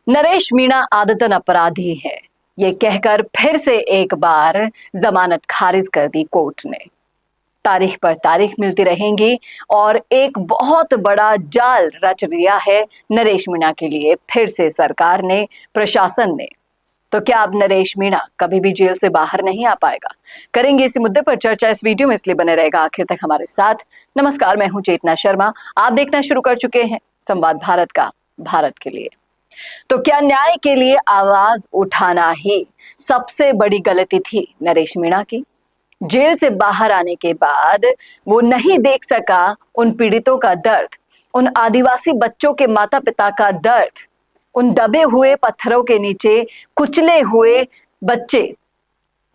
नरेश मीणा आदतन अपराधी है, ये कहकर फिर से एक बार जमानत खारिज कर दी कोर्ट ने। तारीख पर तारीख मिलती रहेंगी और एक बहुत बड़ा जाल रच दिया है नरेश मीणा के लिए फिर से सरकार ने, प्रशासन ने। तो क्या अब नरेश मीणा कभी भी जेल से बाहर नहीं आ पाएगा? करेंगे इसी मुद्दे पर चर्चा इस वीडियो में, इसलिए बने रहेगा आखिर तक हमारे साथ। नमस्कार, मैं हूं चेतना शर्मा। आप देखना शुरू कर चुके हैं संवाद भारत का, भारत के लिए। तो क्या न्याय के लिए आवाज उठाना ही सबसे बड़ी गलती थी नरेश मीणा की? जेल से बाहर आने के बाद वो नहीं देख सका उन पीड़ितों का दर्द, उन आदिवासी बच्चों के माता पिता का दर्द, उन दबे हुए पत्थरों के नीचे कुचले हुए बच्चे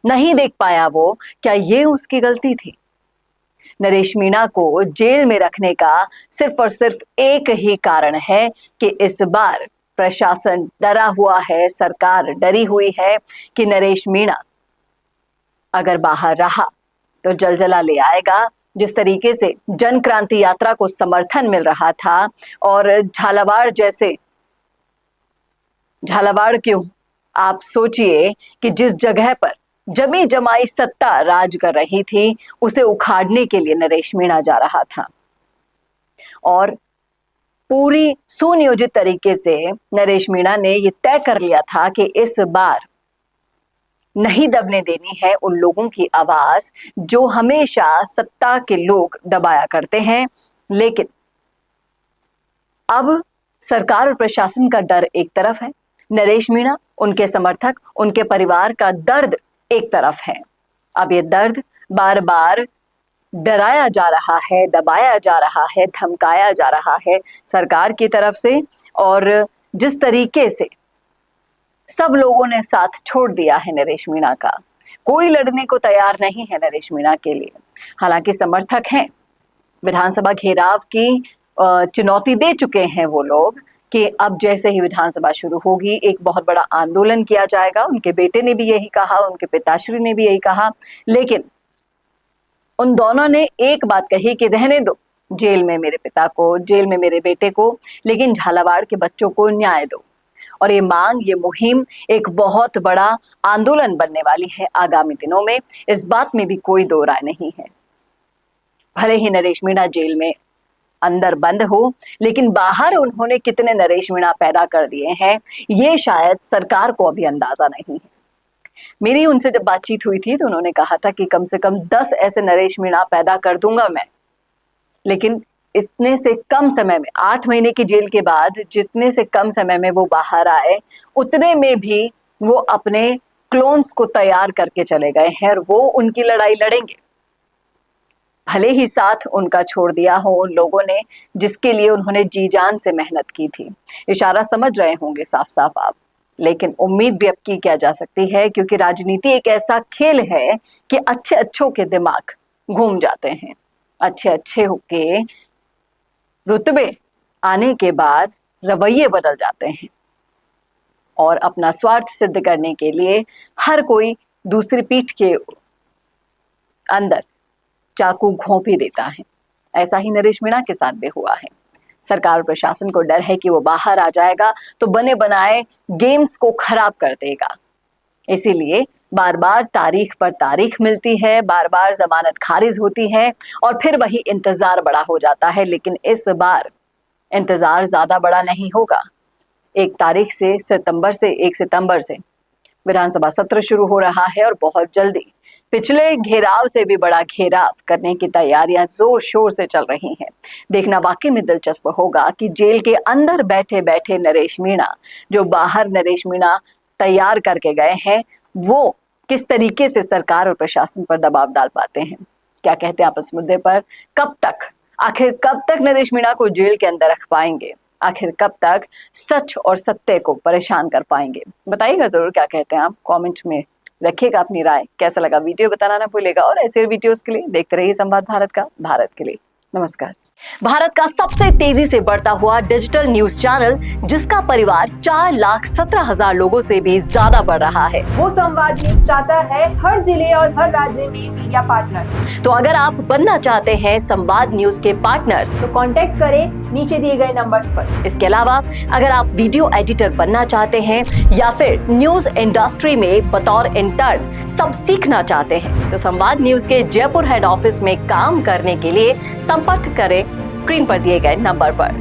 नहीं देख पाया वो। क्या ये उसकी गलती थी? नरेश मीणा को जेल में रखने का सिर्फ और सिर्फ एक ही कारण है कि इस बार प्रशासन डरा हुआ है, सरकार डरी हुई है कि नरेश मीणा अगर बाहर रहा तो जलजला ले आएगा। जिस तरीके से जन क्रांति यात्रा को समर्थन मिल रहा था और झालावाड़ क्यों, आप सोचिए कि जिस जगह पर जमी जमाई सत्ता राज कर रही थी उसे उखाड़ने के लिए नरेश मीणा जा रहा था। और पूरी सुनियोजित तरीके से नरेश मीणा ने यह तय कर लिया था कि इस बार नहीं दबने देनी है उन लोगों की आवाज जो हमेशा सत्ता के लोग दबाया करते हैं। लेकिन अब सरकार और प्रशासन का डर एक तरफ है, नरेश मीणा, उनके समर्थक, उनके परिवार का दर्द एक तरफ है। अब ये दर्द बार बार डराया जा रहा है, दबाया जा रहा है, धमकाया जा रहा है सरकार की तरफ से। और जिस तरीके से सब लोगों ने साथ छोड़ दिया है नरेश मीणा का, कोई लड़ने को तैयार नहीं है नरेश मीणा के लिए। हालांकि समर्थक हैं, विधानसभा घेराव की चुनौती दे चुके हैं वो लोग कि अब जैसे ही विधानसभा शुरू होगी एक बहुत बड़ा आंदोलन किया जाएगा। उनके बेटे ने भी यही कहा, उनके पिताश्री ने भी यही कहा। लेकिन उन दोनों ने एक बात कही कि रहने दो जेल में मेरे पिता को, जेल में मेरे बेटे को, लेकिन झालावाड़ के बच्चों को न्याय दो। और ये मांग, ये मुहिम एक बहुत बड़ा आंदोलन बनने वाली है आगामी दिनों में। इस बात में भी कोई दो राय नहीं है। भले ही नरेश मीणा जेल में अंदर बंद हो, लेकिन बाहर उन्होंने कितने नरेश मीणा पैदा कर दिए हैं ये शायद सरकार को अभी अंदाजा नहीं है। मेरी उनसे जब बातचीत हुई थी तो उन्होंने कहा था कि कम से कम 10 ऐसे नरेश मीणा पैदा कर दूंगा मैं। लेकिन इतने से कम समय में, 8 महीने की जेल के बाद जितने से कम समय में वो बाहर आए, उतने में भी वो अपने क्लोन्स को तैयार करके चले गए हैं और वो उनकी लड़ाई लड़ेंगे। भले ही साथ उनका छोड़ दिया हो उन लोगों ने जिसके लिए उन्होंने जी जान से मेहनत की थी। इशारा समझ रहे होंगे साफ साफ आप। लेकिन उम्मीद भी अब की क्या जा सकती है, क्योंकि राजनीति एक ऐसा खेल है कि अच्छे अच्छों के दिमाग घूम जाते हैं। अच्छे अच्छे होके रुतबे आने के बाद रवैये बदल जाते हैं और अपना स्वार्थ सिद्ध करने के लिए हर कोई दूसरी पीठ के अंदर चाकू घोंप ही देता है। ऐसा ही नरेश मीणा के साथ भी हुआ है। सरकार और प्रशासन को डर है कि वो बाहर आ जाएगा तो बने बनाए गेम्स को खराब कर देगा। इसीलिए बार बार तारीख पर तारीख मिलती है, बार बार जमानत खारिज होती है और फिर वही इंतजार बड़ा हो जाता है। लेकिन इस बार इंतजार ज्यादा बड़ा नहीं होगा। 1 सितंबर से विधानसभा सत्र शुरू हो रहा है और बहुत जल्दी पिछले घेराव से भी बड़ा घेराव करने की तैयारियां जोर शोर से चल रही हैं। देखना वाकई में दिलचस्प होगा कि जेल के अंदर बैठे बैठे नरेश मीणा, जो बाहर नरेश मीणा तैयार करके गए हैं, वो किस तरीके से सरकार और प्रशासन पर दबाव डाल पाते हैं। क्या कहते हैं आप इस मुद्दे पर? आखिर कब तक नरेश मीणा को जेल के अंदर रख पाएंगे? आखिर कब तक सच और सत्य को परेशान कर पाएंगे? बताइएगा जरूर क्या कहते हैं आप, कमेंट में रखिएगा अपनी राय। कैसा लगा वीडियो बताना ना भूलिएगा और ऐसे वीडियोस के लिए देखते रहिए संवाद भारत का, भारत के लिए। नमस्कार। भारत का सबसे तेजी से बढ़ता हुआ डिजिटल न्यूज चैनल, जिसका परिवार 4,17,000 लोगों से भी ज्यादा बढ़ रहा है, वो संवाद न्यूज चाहता है हर जिले और हर राज्य में मीडिया पार्टनर्स। तो अगर आप बनना चाहते हैं संवाद न्यूज के पार्टनर्स, तो कांटेक्ट करें नीचे दिए गए नंबर्स पर। इसके अलावा अगर आप वीडियो एडिटर बनना चाहते हैं या फिर न्यूज इंडस्ट्री में बतौर इंटर्न सब सीखना चाहते हैं तो संवाद न्यूज के जयपुर हेड ऑफिस में काम करने के लिए संपर्क करें स्क्रीन पर दिए गए नंबर पर।